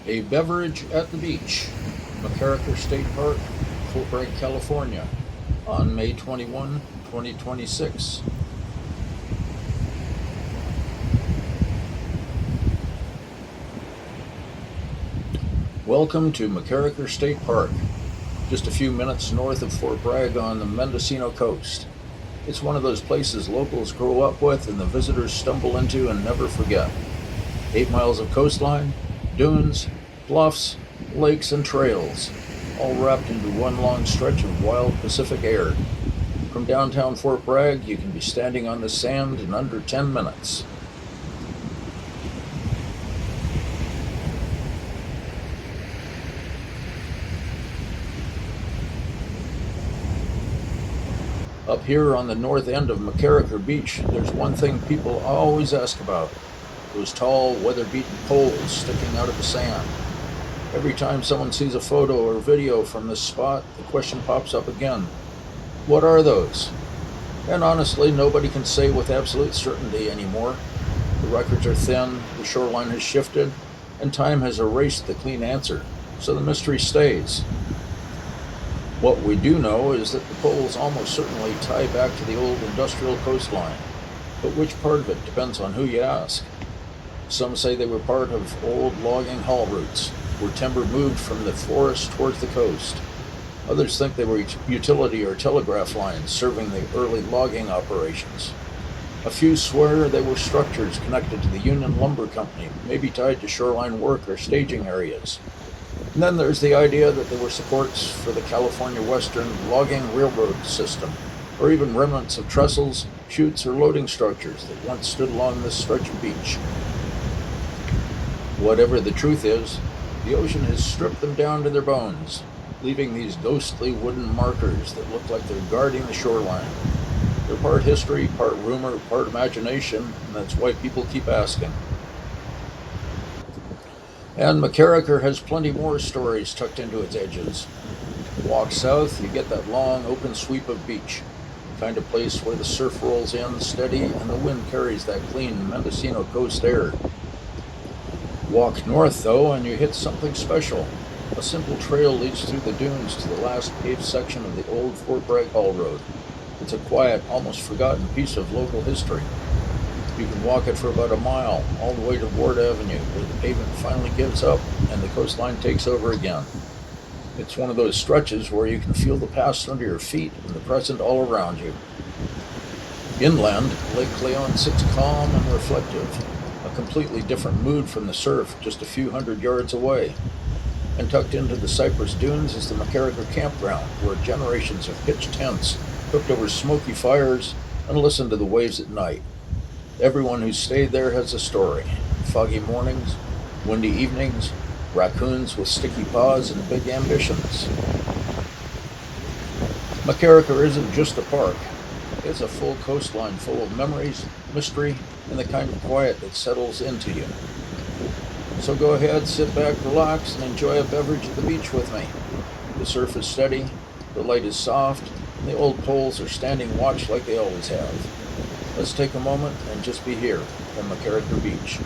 A Beverage at the Beach, MacKerricher State Park, Fort Bragg, California, on May 21, 2026. Welcome to MacKerricher State Park, just a few minutes north of Fort Bragg on the Mendocino Coast. It's one of those places locals grow up with and the visitors stumble into and never forget. 8 miles of coastline, dunes, bluffs, lakes, and trails, all wrapped into one long stretch of wild Pacific air. From downtown Fort Bragg, you can be standing on the sand in under 10 minutes. Up here on the north end of MacKerricher Beach, there's one thing people always ask about: those tall, weather-beaten poles sticking out of the sand. Every time someone sees a photo or video from this spot, the question pops up again: what are those? And honestly, nobody can say with absolute certainty anymore. The records are thin, the shoreline has shifted, and time has erased the clean answer, so the mystery stays. What we do know is that the poles almost certainly tie back to the old industrial coastline, but which part of it depends on who you ask. Some say they were part of old logging haul routes, where timber moved from the forest towards the coast. Others think they were utility or telegraph lines serving the early logging operations. A few swear they were structures connected to the Union Lumber Company, maybe tied to shoreline work or staging areas. And then there's the idea that they were supports for the California Western logging railroad system, or even remnants of trestles, chutes, or loading structures that once stood along this stretch of beach. Whatever the truth is, the ocean has stripped them down to their bones, leaving these ghostly wooden markers that look like they're guarding the shoreline. They're part history, part rumor, part imagination, and that's why people keep asking. And MacKerricher has plenty more stories tucked into its edges. Walk south, you get that long, open sweep of beach, the kind of place where the surf rolls in steady and the wind carries that clean Mendocino Coast air. Walk north, though, and you hit something special. A simple trail leads through the dunes to the last paved section of the old Fort Bragg Haul Road. It's a quiet, almost forgotten piece of local history. You can walk it for about a mile, all the way to Ward Avenue, where the pavement finally gives up and the coastline takes over again. It's one of those stretches where you can feel the past under your feet and the present all around you. Inland, Lake Cleon sits calm and reflective, a completely different mood from the surf just a few hundred yards away. And tucked into the cypress dunes is the MacKerricher campground, where generations have pitched tents, cooked over smoky fires, and listened to the waves at night. Everyone who's stayed there has a story: foggy mornings, windy evenings, raccoons with sticky paws, and big ambitions. MacKerricher isn't just a park. It's a full coastline full of memories, mystery, and the kind of quiet that settles into you. So go ahead, sit back, relax, and enjoy a beverage at the beach with me. The surf is steady, the light is soft, and the old poles are standing watch like they always have. Let's take a moment and just be here on MacKerricher Beach.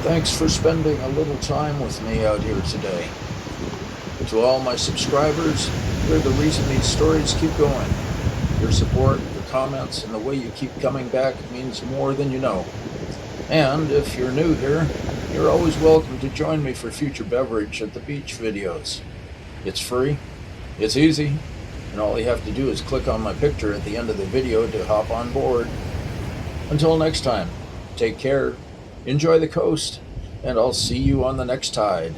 Thanks for spending a little time with me out here today. To all my subscribers, you're the reason these stories keep going. Your support, your comments, and the way you keep coming back means more than you know. And if you're new here, you're always welcome to join me for future Beverage at the Beach videos. It's free, it's easy, and all you have to do is click on my picture at the end of the video to hop on board. Until next time, take care, enjoy the coast, and I'll see you on the next tide.